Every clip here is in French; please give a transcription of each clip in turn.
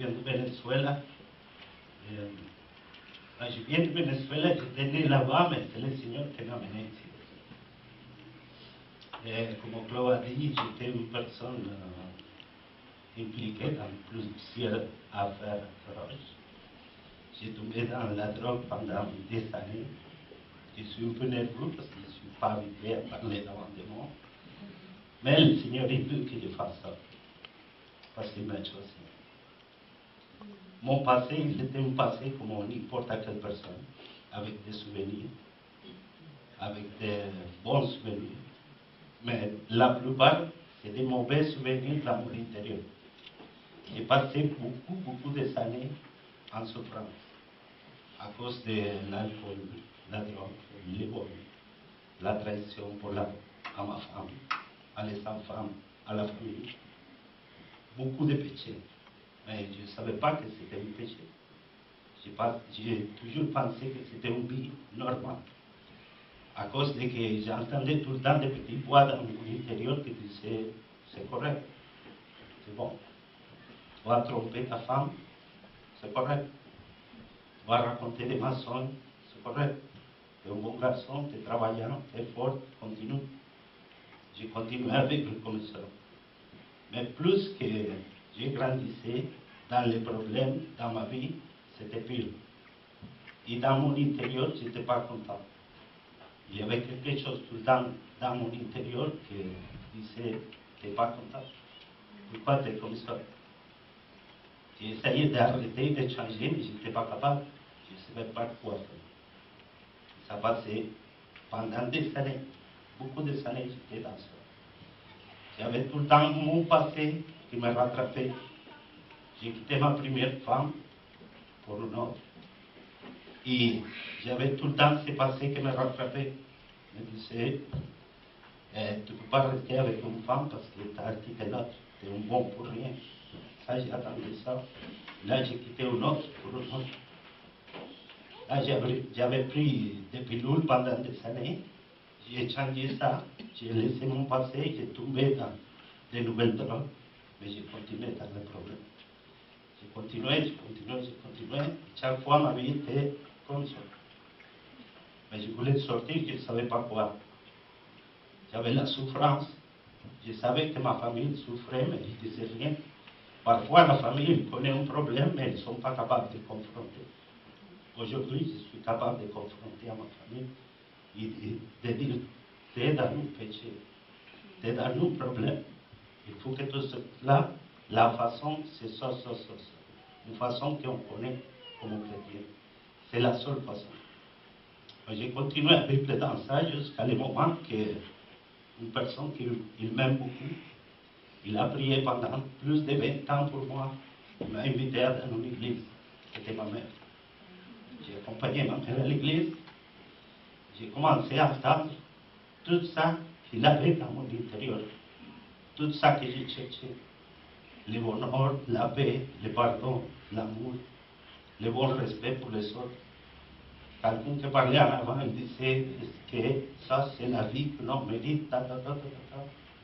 viens de Venezuela. Je viens de Venezuela, j'étais né là-bas, mais c'est le Seigneur qui m'a amené ici. Comme Claude a dit, j'étais une personne impliquée dans plusieurs affaires féroces. J'ai tombé dans la drogue pendant des années. Je suis un peu nerveux parce que je ne suis pas habitué à parler devant des mots. Mais le Seigneur il veut que je fasse ça. Parce qu'il m'a choisi. Mon passé, il était un passé comme n'importe quelle personne, avec des souvenirs, avec des bons souvenirs. Mais la plupart, c'est des mauvais souvenirs dans mon intérieur. J'ai passé beaucoup des années en souffrance à cause de l'alcool, la drogue, les vols, la trahison à ma femme, à les enfants, à la famille. Beaucoup de péchés. Mais je ne savais pas que c'était un péché. J'ai toujours pensé que c'était une vie normale. À cause de que j'entendais tout le temps des petites voix dans mon intérieur qui disaient c'est correct, c'est bon. Tu vas tromper ta femme, c'est correct. Tu vas raconter des mensonges, c'est correct. Tu es un bon garçon, tu es travaillant, tu es fort, continue. J'ai continué avec le commissaire. Mais plus que j'ai grandissé dans les problèmes dans ma vie, c'était pire. Et dans mon intérieur, je n'étais pas content. Il y avait quelque chose tout le temps dans mon intérieur qui disait, tu n'es pas content. Pourquoi tu es comme ça? J'ai essayé d'arrêter, de changer, mais je n'étais pas capable. Je ne savais pas quoi faire. Ça passait pendant des années, beaucoup de années, j'étais dans ça. J'avais tout le temps mon passé qui me rattrapait. J'ai quitté ma première femme pour une autre. Et j'avais tout le temps ce passé qui me rattrapait. Je me disais, tu ne peux pas rester avec une femme parce que tu as quitté l'autre. Tu es un bon pour rien. Ça, j'ai attendu ça. Là, j'ai quitté une autre pour une autre. Là, j'avais pris des pilules pendant des années. J'ai changé ça. J'ai laissé mon passé. J'ai tombé dans des nouvelles drogues. Mais j'ai continué dans le problème. J'ai continué. Chaque fois, ma vie était comme ça. Mais je voulais sortir, je ne savais pas quoi. J'avais la souffrance. Je savais que ma famille souffrait, mais je ne disais rien. Parfois, la famille connaît un problème, mais ils ne sont pas capables de confronter. Aujourd'hui, je suis capable de confronter à ma famille et de dire, t'es dans un péché, t'es dans un problème. Il faut que tout cela, la façon, c'est ça. Une façon qu'on connaît comme chrétien. C'est la seule façon. J'ai continué à vivre dans ça jusqu'à le moment qu'une personne qu'il m'aime beaucoup, il a prié pendant plus de 20 ans pour moi. Il m'a invité à dans une église. C'était ma mère. J'ai accompagné ma mère à l'église. J'ai commencé à entendre tout ça qu'il avait dans mon intérieur. Tout ça que j'ai cherché. Le bonheur, la paix, le pardon, l'amour, le bon respect pour les autres. Quelqu'un qui parlait en avant, il disait que ça, c'est la vie que l'on mérite.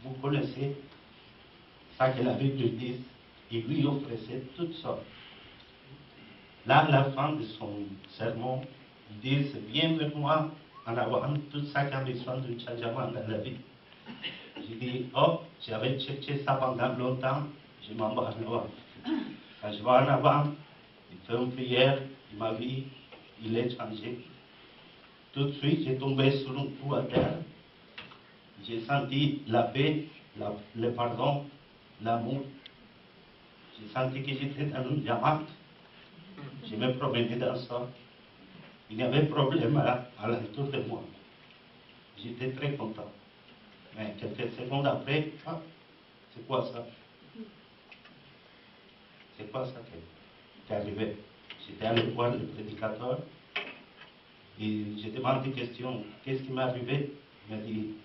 Vous connaissez ça que la Bible dit. Il lui offrait tout ça. Là, à la fin de son sermon, il dit, viens vers moi en avant tout ça qui a besoin d'un changement dans la vie. J'ai dit, oh, j'avais cherché ça pendant longtemps, je m'en vais en avant. Quand je vais en avant, il fait une prière, ma vie, il est changé. Tout de suite, j'ai tombé sur un coup à terre. J'ai senti la paix, le pardon, l'amour. J'ai senti que j'étais dans une diamant. Je me promenais dans ça. Il y avait problème à l'entour de moi. J'étais très content. Mais quelques secondes après, c'est quoi ça? C'est quoi ça qui est arrivé? J'étais allé voir le prédicateur et je demande des questions. Qu'est-ce qui m'est arrivé? Il m'a dit,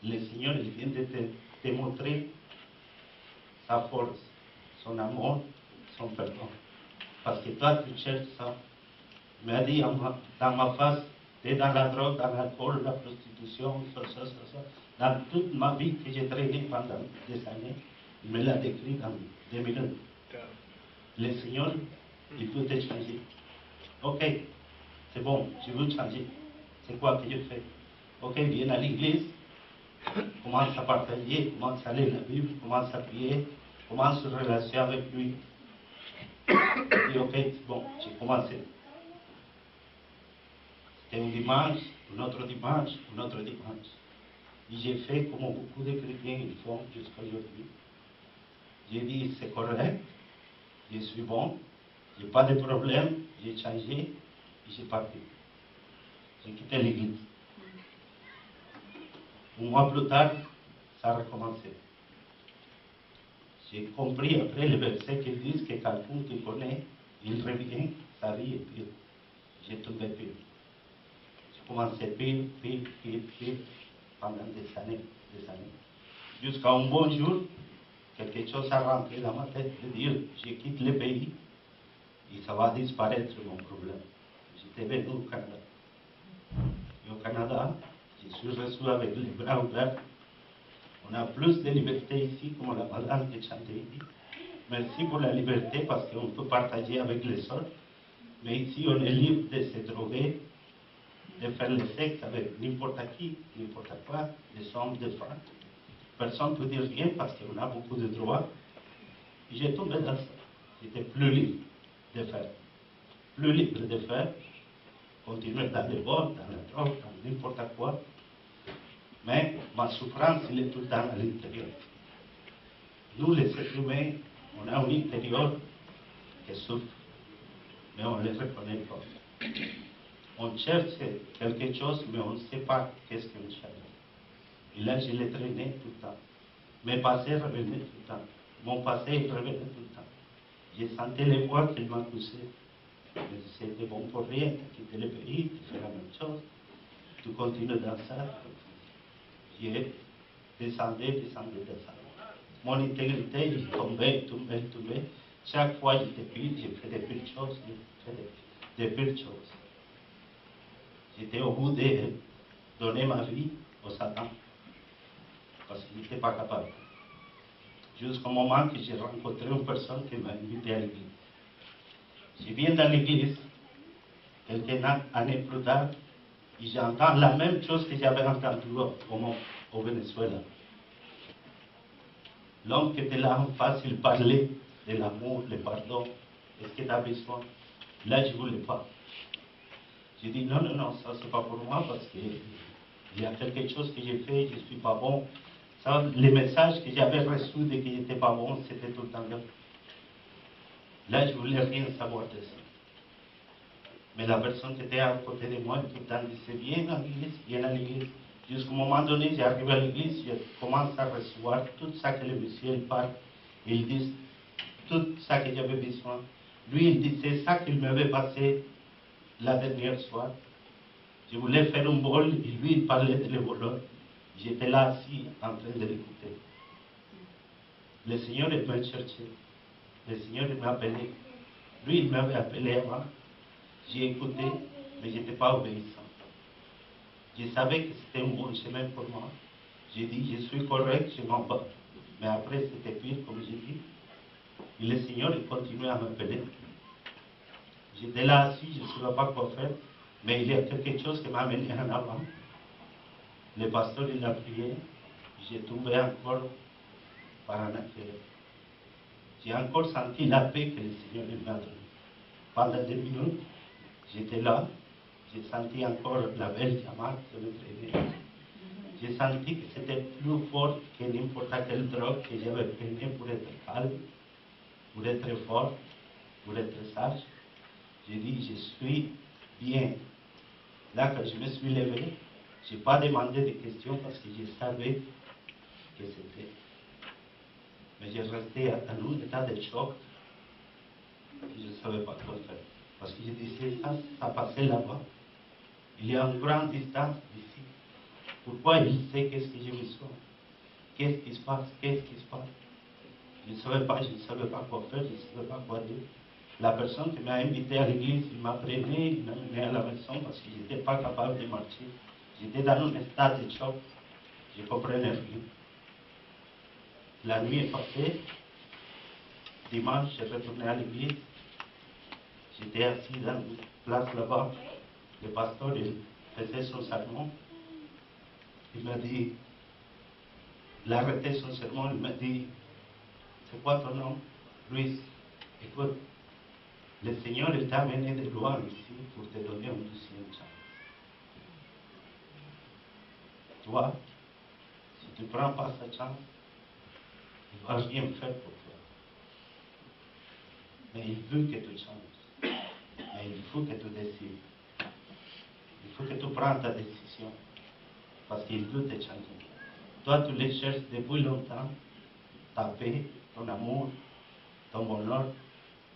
le Seigneur il vient de te montrer sa force, son amour, son pardon. Parce que toi, tu cherches ça. Il m'a dit dans ma face, tu es dans la drogue, dans l'alcool, la prostitution, ça. Dans toute ma vie que j'ai traîné pendant des années, il me l'a décrit dans 2 minutes. le Seigneur, il veut te changer. Ok, c'est bon, je veux changer. C'est quoi que je fais? Ok, viens à l'église, commence à partager, commence à lire la Bible, commence à prier, commence une relation avec lui. Et ok, c'est bon, j'ai commencé. C'était un dimanche, un autre dimanche, un autre dimanche. Et j'ai fait comme beaucoup de chrétiens ils font jusqu'à aujourd'hui. J'ai dit, c'est correct, je suis bon, j'ai pas de problème, j'ai changé, et j'ai parti. J'ai quitté l'église. Un mois plus tard, ça a recommencé. J'ai compris après les versets qui disent que quelqu'un qui connaît, il revient, sa vie est pire. J'ai tombé pire. J'ai commencé pire, pendant des années. Jusqu'à un bon jour, quelque chose a rentré dans ma tête de dire, je quitte le pays et ça va disparaître mon problème. J'étais venu au Canada. Et au Canada, je suis reçu avec les bras ouverts. On a plus de liberté ici, comme la madame qui chantait ici. Merci pour la liberté parce qu'on peut partager avec les autres. Mais ici, on est libre de se droguer, de faire le sexe avec n'importe qui, n'importe quoi, des hommes, des femmes. Personne ne peut dire rien parce qu'on a beaucoup de droits. Et j'ai tombé dans ça. J'étais plus libre de faire. Plus libre de faire. Continuer dans les vols, dans la drogue, dans n'importe quoi. Mais ma souffrance, elle est tout le temps à l'intérieur. Nous, les êtres humains, on a un intérieur qui souffre, mais on ne le reconnaît pas. On cherche quelque chose, mais on ne sait pas qu'est-ce qu'on cherche. Et là, je l'ai traîné tout le temps. Mes passés revenaient tout le temps. Mon passé revenait tout le temps. J'ai senti les voix qui m'accusaient. Mais c'était bon pour rien, tu as quitté le pays, tu fais la même chose, tu continues dans ça. J'ai descendu. Mon intégrité, il tombait. Chaque fois, j'étais pire, j'ai fait des pires choses, J'étais au bout de donner ma vie au Satan, parce qu'il n'était pas capable. Jusqu'au moment que j'ai rencontré une personne qui m'a invité à l'église. Je viens dans l'église, quelques années plus tard, et j'entends la même chose que j'avais entendu au Venezuela. L'homme qui était là en face, il parlait de l'amour, le pardon. Est-ce que tu as besoin? Là, je ne voulais pas. J'ai dit non, ça c'est pas pour moi parce qu'il y a quelque chose que j'ai fait, je ne suis pas bon. Ça, les messages que j'avais reçus de que j'étais pas bon, c'était tout le temps là. Là, je ne voulais rien savoir de ça. Mais la personne qui était à côté de moi, tout le temps disait viens à l'église. Jusqu'au moment donné, j'arrive à l'église, je commence à recevoir tout ça que le monsieur parle. Il dit tout ça que j'avais besoin. Lui, il disait ça qu'il m'avait passé la dernière soir. Je voulais faire un bol et lui, il parlait de le voleur. J'étais là assis en train de l'écouter. Le Seigneur est venu chercher. Le Seigneur m'a appelé. Lui, il m'avait appelé avant. J'ai écouté, mais je n'étais pas obéissant. Je savais que c'était un bon chemin pour moi. J'ai dit, je suis correct, je m'en vais. Mais après, c'était pire, comme j'ai dit. Et le Seigneur, il continuait à m'appeler. J'étais là assis, je ne savais pas quoi faire. Mais il y a quelque chose qui m'a amené en avant. Le pasteur, il a prié. J'ai tombé encore par en arrière. J'ai encore senti la paix que le Seigneur m'a donnée. Pendant 2 minutes, j'étais là. J'ai senti encore la belle diamant qui me traînait. J'ai senti que c'était plus fort que n'importe quelle drogue que j'avais pris pour être calme, pour être fort, pour être sage. J'ai dit, je suis bien. Là, quand je me suis levé, je n'ai pas demandé de questions parce que je savais que c'était. Mais j'ai resté à un état de choc et je ne savais pas quoi faire. Parce que je disais, ça passait là-bas. Il y a une grande distance d'ici. Pourquoi il sait qu'est-ce que j'ai besoin? Qu'est-ce qui se passe? Je ne savais pas quoi faire, je ne savais pas quoi dire. La personne qui m'a invité à l'église, il m'a prévenu, il m'a amené à la maison parce que je n'étais pas capable de marcher. J'étais dans un état de choc. Je ne comprenais rien. La nuit est passée. dimanche, je retournais à l'église. J'étais assis dans une place là-bas. Le pasteur, il faisait son sermon. Il m'a dit, il a arrêté son sermon, il m'a dit, c'est quoi ton nom? Luis, écoute, le Seigneur il t'a amené de loin ici pour te donner une deuxième chance. Toi, si tu ne prends pas cette chance, il ne va rien faire pour toi. Mais il veut que tu changes. Mais il faut que tu décides. Il faut que tu prennes ta décision. Parce qu'il veut te changer. Toi, tu les cherches depuis longtemps. Ta paix, ton amour, ton bonheur.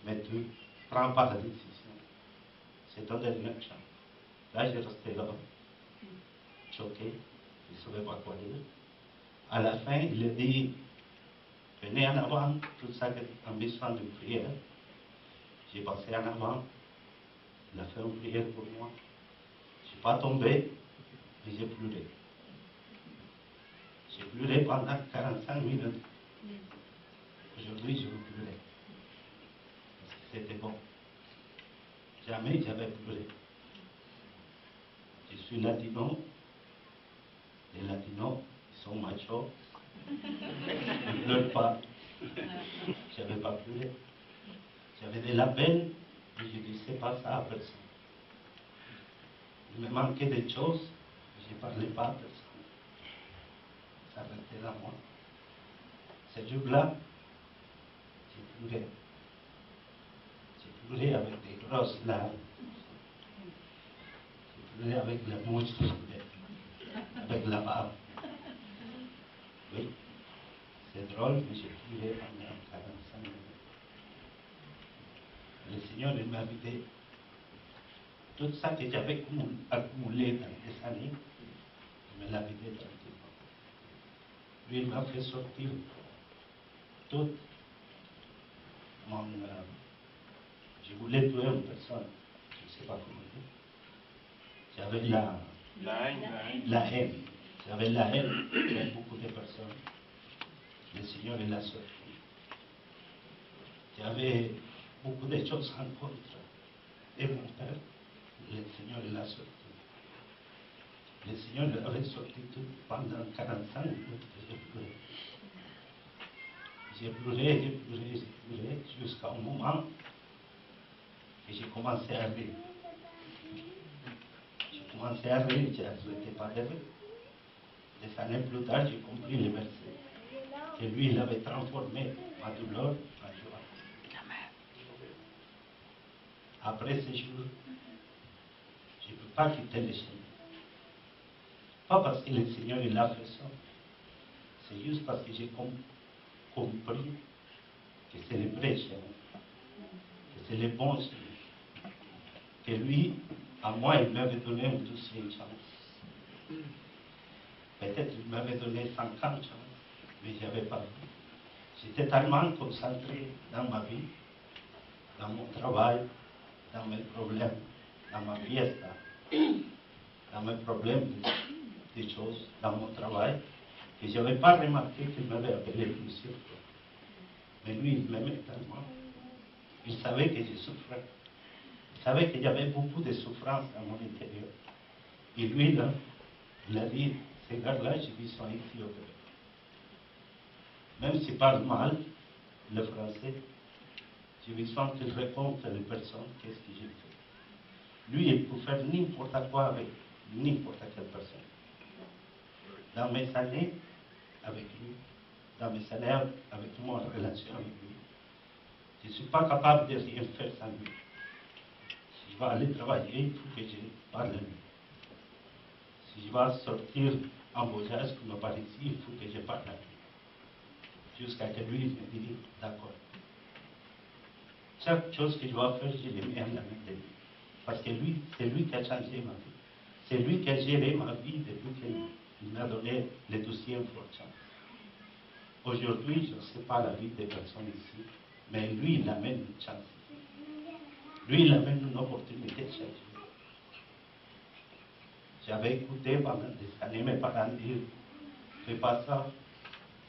Mais tu ne prends pas la décision. C'est ton dernière chance. Là, j'ai resté là, choqué. Je ne savais pas quoi dire. À la fin, il a dit, venez en avant, tout ça en besoin de prière. J'ai passé en avant. Il a fait une prière pour moi. Je ne suis pas tombé, mais j'ai pleuré. J'ai pleuré pendant 45 minutes. Aujourd'hui, je veux pleurer. Parce que c'était bon. Jamais j'avais pleuré. Je suis latino. Les latinos, ils sont machos. Ils ne pleurent pas. Je n'avais pas pleuré. J'avais de la peine, mais je ne disais pas ça à personne. Il me manquait des choses, je ne parlais pas à personne. Ça restait là, moi. Ce jour-là, j'ai pleuré. J'ai pleuré avec des grosses larmes. J'ai pleuré avec la bouche soudée, avec la barbe. Oui, c'est drôle, mais j'ai pleuré pendant 45 minutes. Le Seigneur, il m'a vidé tout ça que j'avais accumulé dans des années, il me l'a vidé tranquillement. Lui, il m'a fait sortir tout mon... je voulais tuer une personne, je ne sais pas comment dire. J'avais la haine. J'avais la haine pour beaucoup de personnes. Le Seigneur, il l'a sorti. J'avais beaucoup de choses en contre de mon père. Le Seigneur, il l'a sorti. Le Seigneur l'avait sorti tout pendant 45 minutes. J'ai pleuré, jusqu'à un moment que j'ai commencé à rire. J'ai commencé à rire, je n'arrêtais pas de rire. Des années plus tard, j'ai compris le verset. Que lui, il avait transformé ma douleur en joie. Après ce jour, je ne peux pas quitter le chemin. Pas parce que le Seigneur il a fait ça. C'est juste parce que j'ai compris que c'est le vrai chemin. Que c'est le bon chemin. Que lui, à moi, il m'avait donné une deuxième chance. Peut-être qu'il m'avait donné 50 chances, mais je n'avais pas vu. J'étais tellement concentré dans ma vie, dans mon travail, dans mes problèmes, dans ma fiesta, dans mes problèmes des choses, dans mon travail, que je n'avais pas remarqué qu'il m'avait appelé plusieurs fois. Mais lui, il m'aimait tellement. Il savait que je souffrais. Il savait qu'il y avait beaucoup de souffrance dans mon intérieur. Et lui, là, il a dit, ces gars-là, j'ai besoin ici au Québec. Même s'il parle mal le français, j'ai besoin qu'il raconte à les personnes qu'est-ce que j'ai fait. Lui, il peut faire n'importe quoi avec n'importe quelle personne. Dans mes années avec lui, dans mes années avec moi en relation avec lui, je ne suis pas capable de rien faire sans lui. Si je vais aller travailler, il faut que je parle à lui. Si je vais sortir en voyage, comme par ici, il faut que je parle à lui. Jusqu'à que lui me dise d'accord. Chaque chose que je dois faire, je les mets en la main de lui. Parce que lui, c'est lui qui a changé ma vie. C'est lui qui a géré ma vie depuis qu'il m'a donné le deuxième fortune. Aujourd'hui, je ne sais pas la vie des personnes ici, mais lui, il amène une chance. Lui, il amène une opportunité de changer. J'avais écouté pendant des années mes parents dire, fais pas ça,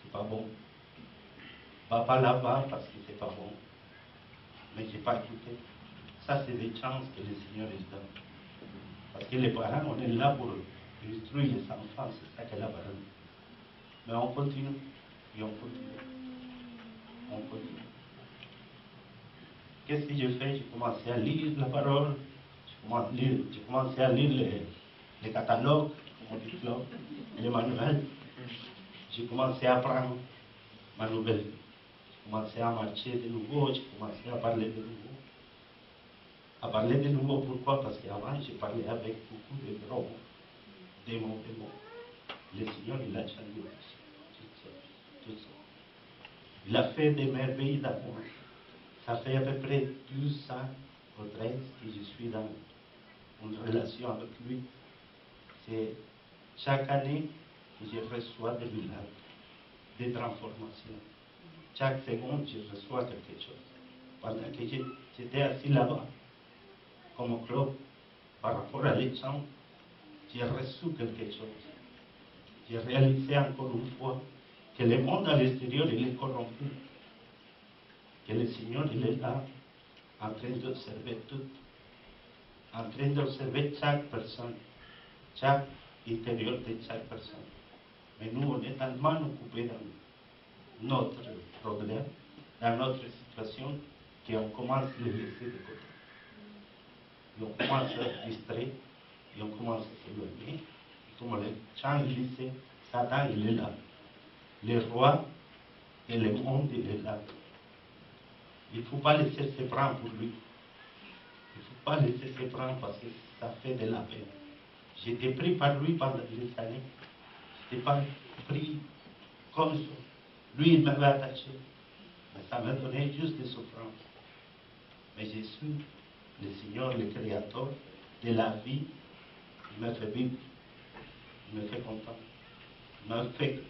c'est pas bon. Va pas là-bas parce que c'est pas bon. Mais j'ai pas écouté. Ça, c'est des chances que le Seigneur les donne. Parce que les parents, on est là pour instruire les enfants, c'est ça qu'elle a parlé. Mais on continue, et on continue. On continue. Qu'est-ce que je fais? J'ai commencé à lire la parole, j'ai commencé à lire les catalogues, comme on dit là, les manuels. J'ai commencé à apprendre ma nouvelle vie. J'ai commencé à marcher de nouveau, j'ai commencé à parler de nouveau. À parler de nouveau, pourquoi? Parce qu'avant, j'ai parlé avec beaucoup de gros démons. Le Seigneur, il a changé tout ça. Il a fait des merveilles d'amour. Ça fait à peu près 12 ans ou 13 que je suis dans une relation avec lui. C'est chaque année que je reçois des miracles, des transformations. Chaque seconde, je reçois quelque chose. Pendant que j'étais assis là-bas, comme au club, par rapport à l'échange, j'ai reçu quelque chose. J'ai réalisé encore une fois que le monde à l'extérieur, il est corrompu. Que le Seigneur, il est là, en train d'observer tout, en train d'observer chaque personne, chaque intérieur de chaque personne. Mais nous, on est tellement occupés dans notre problème, dans notre situation, qu'on commence à les laisser de côté. Et on commence à être distrait, et on commence à s'éloigner. Comme le chant disait, Satan, il est là. Le roi et le monde, il est là. Il ne faut pas laisser se prendre pour lui. Il ne faut pas laisser se prendre parce que ça fait de la peine. J'étais pris par lui pendant des années. Je n'étais pas pris comme ça. Lui, il m'avait attaché. Mais ça m'a donné juste des souffrances. Mais je suis le Seigneur, le Créateur de la vie. Il m'a fait vivre. Il me fait content.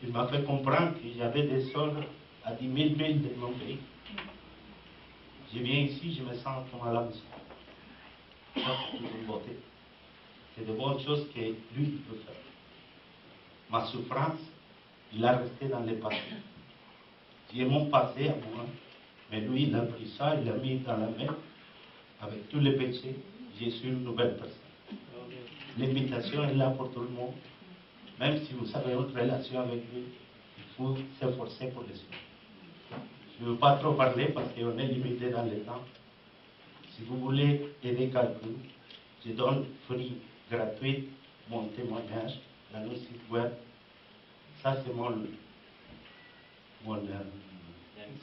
Il m'a fait comprendre que j'avais des ordres à 10 000 milles de mon pays. Je viens ici, je me sens comme à la maison. Ça, c'est une beauté. C'est de bonnes choses que lui peut faire. Ma souffrance, il a resté dans le passé. J'ai mon passé à moi, mais lui, il a pris ça, il l'a mis dans la main avec tous les péchés. Je suis une nouvelle personne. L'invitation est là pour tout le monde. Même si vous avez une relation avec lui, il faut s'efforcer pour le suivre. Je ne veux pas trop parler parce qu'on est limité dans le temps. Si vous voulez aider quelqu'un, je donne free, gratuit, mon témoignage dans le site web. Ça, c'est mon